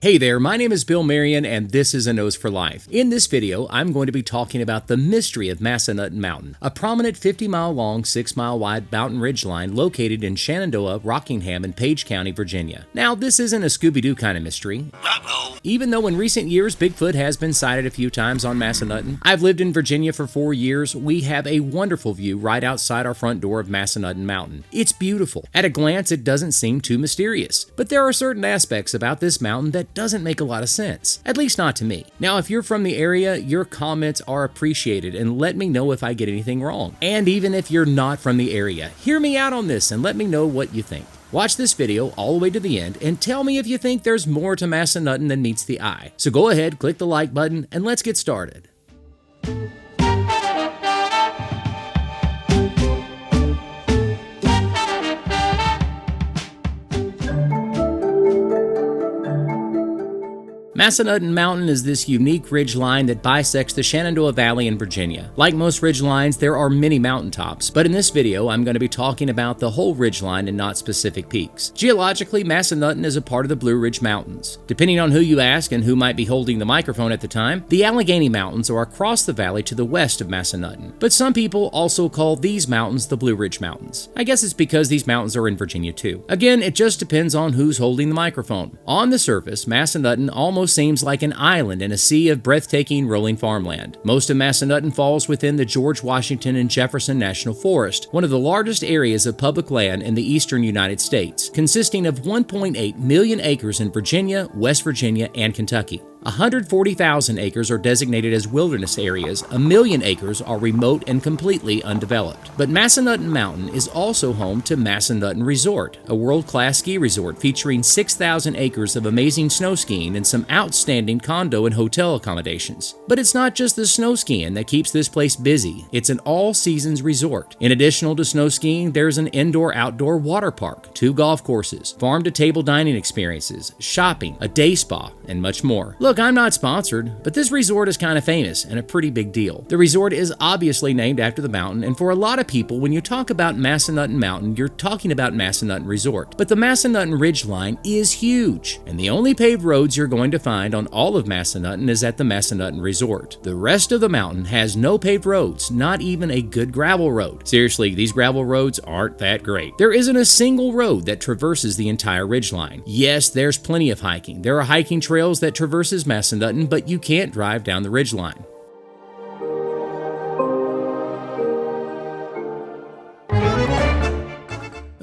Hey there, my name is Bill Marion and this is A Nose for Life. In this video, I'm going to be talking about the mystery of Massanutten Mountain, a prominent 50-mile long, 6-mile wide mountain ridgeline located in Shenandoah, Rockingham, and Page County, Virginia. Now, this isn't a Scooby-Doo kind of mystery. Even though in recent years Bigfoot has been sighted a few times on Massanutten, I've lived in Virginia for 4 years. We have a wonderful view right outside our front door of Massanutten Mountain. It's beautiful. At a glance, it doesn't seem too mysterious, but there are certain aspects about this mountain that doesn't make a lot of sense, at least not to me. Now, if you're from the area, your comments are appreciated and let me know if I get anything wrong. And even if you're not from the area, hear me out on this and let me know what you think. Watch this video all the way to the end and tell me if you think there's more to Massanutten than meets the eye. So go ahead, click the like button, and let's get started. Massanutten Mountain is this unique ridge line that bisects the Shenandoah Valley in Virginia. Like most ridge lines, there are many mountaintops, but in this video, I'm going to be talking about the whole ridge line and not specific peaks. Geologically, Massanutten is a part of the Blue Ridge Mountains. Depending on who you ask and who might be holding the microphone at the time, the Allegheny Mountains are across the valley to the west of Massanutten, but some people also call these mountains the Blue Ridge Mountains. I guess it's because these mountains are in Virginia too. Again, it just depends on who's holding the microphone. On the surface, Massanutten almost seems like an island in a sea of breathtaking rolling farmland. Most of Massanutten falls within the George Washington and Jefferson National Forest, one of the largest areas of public land in the eastern United States, consisting of 1.8 million acres in Virginia, West Virginia, and Kentucky. 140,000 acres are designated as wilderness areas, 1 million acres are remote and completely undeveloped. But Massanutten Mountain is also home to Massanutten Resort, a world-class ski resort featuring 6,000 acres of amazing snow skiing and some outstanding condo and hotel accommodations. But it's not just the snow skiing that keeps this place busy, it's an all-seasons resort. In addition to snow skiing, there's an indoor-outdoor water park, 2 golf courses, farm-to-table dining experiences, shopping, a day spa, and much more. Look, I'm not sponsored, but this resort is kind of famous and a pretty big deal. The resort is obviously named after the mountain, and for a lot of people, when you talk about Massanutten Mountain, you're talking about Massanutten Resort. But the Massanutten Ridgeline is huge, and the only paved roads you're going to find on all of Massanutten is at the Massanutten Resort. The rest of the mountain has no paved roads, not even a good gravel road. Seriously, these gravel roads aren't that great. There isn't a single road that traverses the entire ridgeline. Yes, there's plenty of hiking. There are hiking trails that traverses Massanutten, but you can't drive down the ridgeline.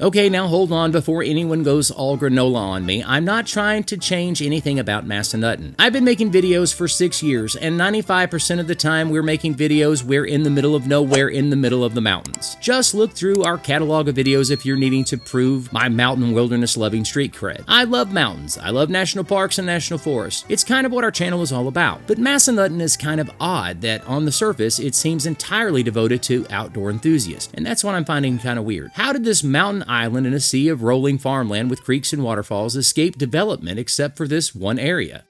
Okay, now hold on before anyone goes all granola on me. I'm not trying to change anything about Massanutten. I've been making videos for 6 years, and 95% of the time we're making videos, we're in the middle of nowhere in the middle of the mountains. Just look through our catalog of videos if you're needing to prove my mountain wilderness loving street cred. I love mountains. I love national parks and national forests. It's kind of what our channel is all about. But Massanutten is kind of odd that on the surface it seems entirely devoted to outdoor enthusiasts, and that's what I'm finding kind of weird. How did this mountain island in a sea of rolling farmland with creeks and waterfalls escape development except for this one area?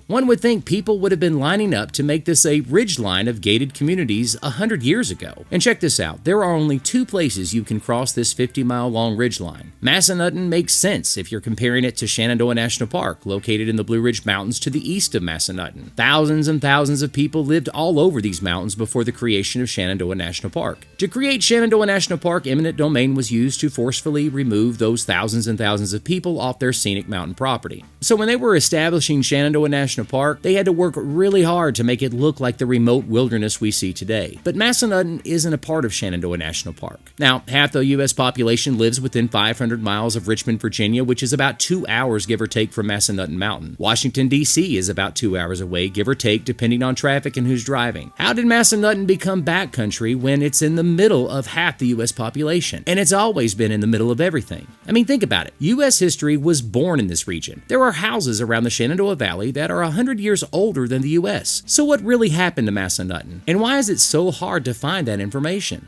One would think people would have been lining up to make this a ridgeline of gated communities 100 years ago. And check this out, there are only 2 places you can cross this 50-mile long ridgeline. Massanutten makes sense if you're comparing it to Shenandoah National Park, located in the Blue Ridge Mountains to the east of Massanutten. Thousands and thousands of people lived all over these mountains before the creation of Shenandoah National Park. To create Shenandoah National Park, eminent domain was used to forcefully remove those thousands and thousands of people off their scenic mountain property. So when they were establishing Shenandoah National Park, they had to work really hard to make it look like the remote wilderness we see today. But Massanutten isn't a part of Shenandoah National Park. Now, half the U.S. population lives within 500 miles of Richmond, Virginia, which is about 2 hours, give or take, from Massanutten Mountain. Washington, D.C. is about 2 hours away, give or take, depending on traffic and who's driving. How did Massanutten become backcountry when it's in the middle of half the U.S. population? And it's always been in the middle of everything. I mean, think about it. U.S. history was born in this region. There are houses around the Shenandoah Valley that are 100 years older than the U.S. So what really happened to Massanutten? And why is it so hard to find that information?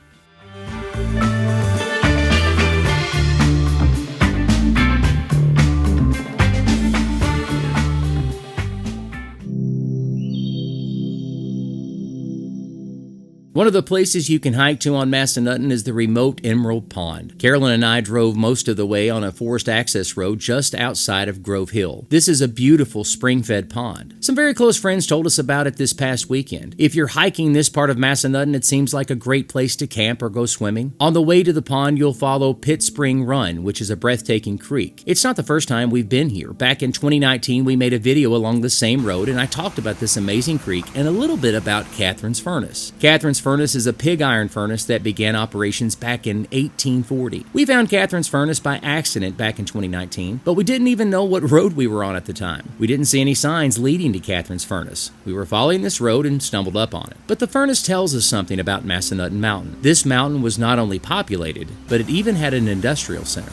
One of the places you can hike to on Massanutten is the remote Emerald Pond. Carolyn and I drove most of the way on a forest access road just outside of Grove Hill. This is a beautiful spring-fed pond. Some very close friends told us about it this past weekend. If you're hiking this part of Massanutten, it seems like a great place to camp or go swimming. On the way to the pond, you'll follow Pit Spring Run, which is a breathtaking creek. It's not the first time we've been here. Back in 2019, we made a video along the same road, and I talked about this amazing creek and a little bit about Catherine's Furnace. Catherine's Furnace is a pig iron furnace that began operations back in 1840. We found Catherine's Furnace by accident back in 2019, but we didn't even know what road we were on at the time. We didn't see any signs leading to Catherine's Furnace. We were following this road and stumbled up on it. But the furnace tells us something about Massanutten Mountain. This mountain was not only populated, but it even had an industrial center.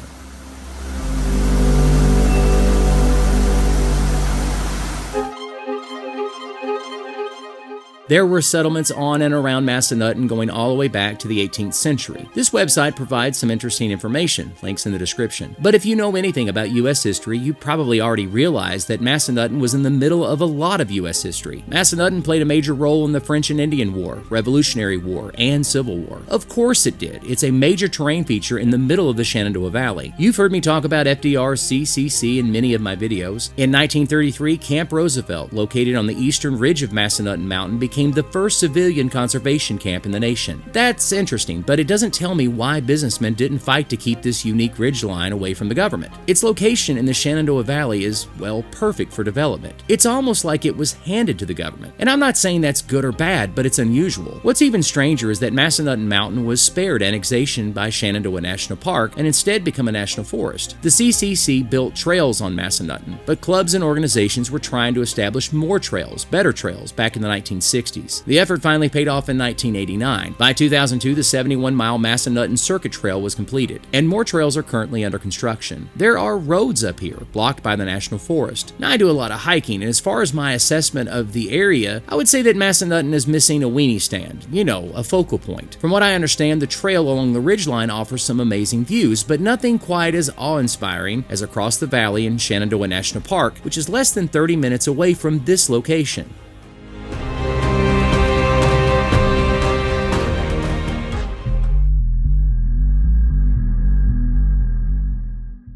There were settlements on and around Massanutten going all the way back to the 18th century. This website provides some interesting information, links in the description. But if you know anything about U.S. history, you probably already realized that Massanutten was in the middle of a lot of U.S. history. Massanutten played a major role in the French and Indian War, Revolutionary War, and Civil War. Of course it did. It's a major terrain feature in the middle of the Shenandoah Valley. You've heard me talk about FDR's CCC in many of my videos. In 1933, Camp Roosevelt, located on the eastern ridge of Massanutten Mountain, became the first civilian conservation camp in the nation. That's interesting, but it doesn't tell me why businessmen didn't fight to keep this unique ridgeline away from the government. Its location in the Shenandoah Valley is, well, perfect for development. It's almost like it was handed to the government. And I'm not saying that's good or bad, but it's unusual. What's even stranger is that Massanutten Mountain was spared annexation by Shenandoah National Park and instead become a national forest. The CCC built trails on Massanutten, but clubs and organizations were trying to establish more trails, better trails, back in the 1960s. The effort finally paid off in 1989. By 2002, the 71-mile Massanutten Circuit Trail was completed, and more trails are currently under construction. There are roads up here, blocked by the National Forest. Now, I do a lot of hiking, and as far as my assessment of the area, I would say that Massanutten is missing a weenie stand, a focal point. From what I understand, the trail along the ridgeline offers some amazing views, but nothing quite as awe-inspiring as across the valley in Shenandoah National Park, which is less than 30 minutes away from this location.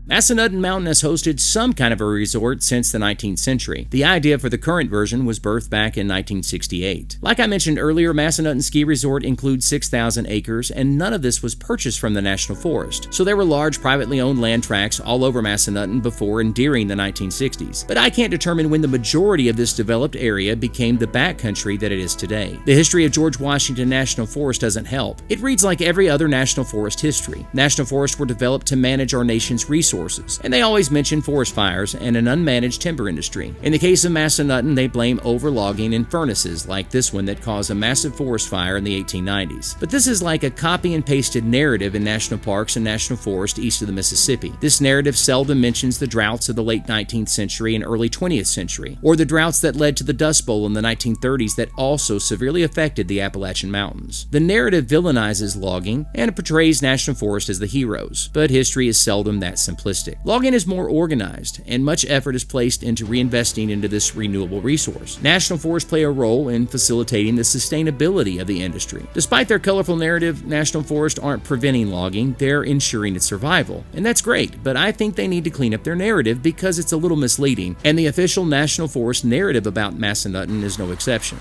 Massanutten Mountain has hosted some kind of a resort since the 19th century. The idea for the current version was birthed back in 1968. Like I mentioned earlier, Massanutten Ski Resort includes 6,000 acres, and none of this was purchased from the National Forest. So there were large privately owned land tracts all over Massanutten before and during the 1960s. But I can't determine when the majority of this developed area became the backcountry that it is today. The history of George Washington National Forest doesn't help. It reads like every other national forest history. National forests were developed to manage our nation's resources, and they always mention forest fires and an unmanaged timber industry. In the case of Massanutten, they blame overlogging and furnaces like this one that caused a massive forest fire in the 1890s. But this is like a copy and pasted narrative in national parks and national forests east of the Mississippi. This narrative seldom mentions the droughts of the late 19th century and early 20th century, or the droughts that led to the Dust Bowl in the 1930s that also severely affected the Appalachian Mountains. The narrative villainizes logging and portrays national forests as the heroes, but history is seldom that simplistic. Logging is more organized, and much effort is placed into reinvesting into this renewable resource. National forests play a role in facilitating the sustainability of the industry. Despite their colorful narrative, national forests aren't preventing logging, they're ensuring its survival. And that's great, but I think they need to clean up their narrative because it's a little misleading, and the official national forest narrative about Massanutten is no exception.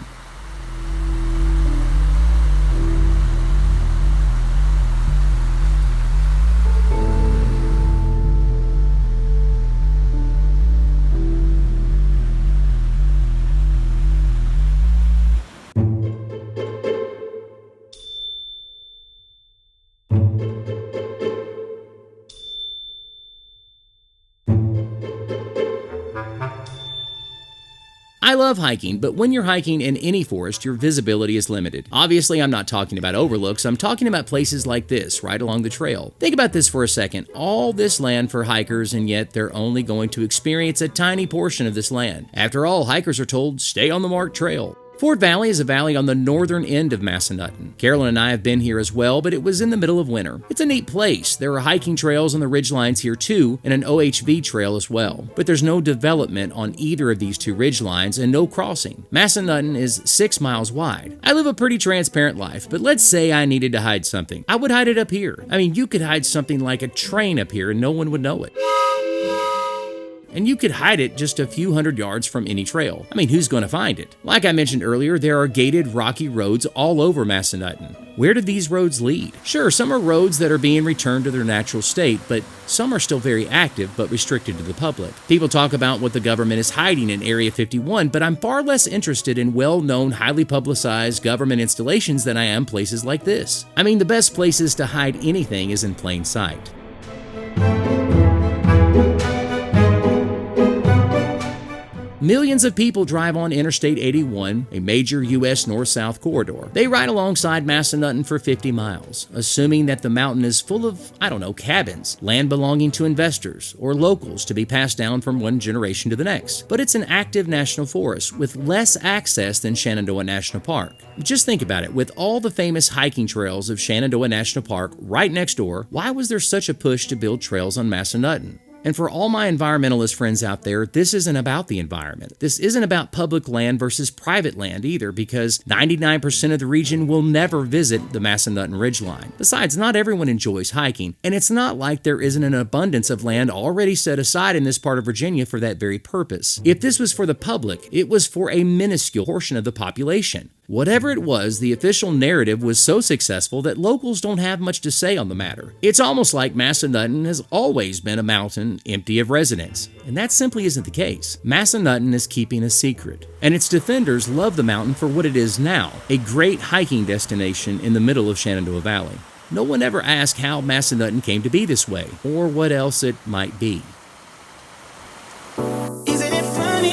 I love hiking, but when you're hiking in any forest, your visibility is limited. Obviously, I'm not talking about overlooks, I'm talking about places like this, right along the trail. Think about this for a second. All this land for hikers, and yet they're only going to experience a tiny portion of this land. After all, hikers are told, stay on the marked trail. Fort Valley is a valley on the northern end of Massanutten. Carolyn and I have been here as well, but it was in the middle of winter. It's a neat place. There are hiking trails on the ridgelines here too, and an OHV trail as well. But there's no development on either of these two ridgelines and no crossing. Massanutten is 6 miles wide. I live a pretty transparent life, but let's say I needed to hide something. I would hide it up here. I mean, you could hide something like a train up here and no one would know it. And you could hide it just a few hundred yards from any trail. I mean, who's going to find it? Like I mentioned earlier, there are gated rocky roads all over Massanutten. Where do these roads lead? Sure, some are roads that are being returned to their natural state, but some are still very active but restricted to the public. People talk about what the government is hiding in Area 51, but I'm far less interested in well-known, highly publicized government installations than I am places like this. I mean, the best places to hide anything is in plain sight. Millions of people drive on Interstate 81, a major U.S. north-south corridor. They ride alongside Massanutten for 50 miles, assuming that the mountain is full of, cabins, land belonging to investors or locals to be passed down from one generation to the next. But it's an active national forest with less access than Shenandoah National Park. Just think about it, with all the famous hiking trails of Shenandoah National Park right next door, why was there such a push to build trails on Massanutten? And for all my environmentalist friends out there, this isn't about the environment. This isn't about public land versus private land either, because 99% of the region will never visit the Massanutten Ridgeline. Besides, not everyone enjoys hiking, and it's not like there isn't an abundance of land already set aside in this part of Virginia for that very purpose. If this was for the public, it was for a minuscule portion of the population. Whatever it was, the official narrative was so successful that locals don't have much to say on the matter. It's almost like Massanutten has always been a mountain empty of residents, and that simply isn't the case. Massanutten is keeping a secret, and its defenders love the mountain for what it is now, a great hiking destination in the middle of Shenandoah Valley. No one ever asked how Massanutten came to be this way, or what else it might be. Isn't it funny?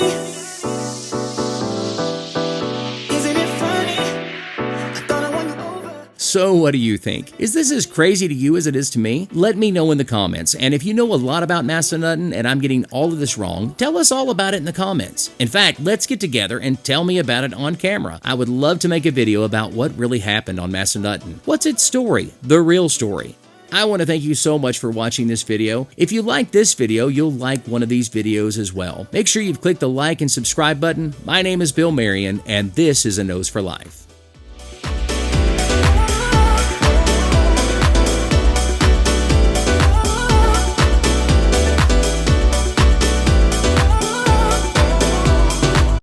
So what do you think? Is this as crazy to you as it is to me? Let me know in the comments, and if you know a lot about Massanutten and I'm getting all of this wrong, tell us all about it in the comments. In fact, let's get together and tell me about it on camera. I would love to make a video about what really happened on Massanutten. What's its story? The real story. I want to thank you so much for watching this video. If you like this video, you'll like one of these videos as well. Make sure you've clicked the like and subscribe button. My name is Bill Marion, and this is A Nose for Life.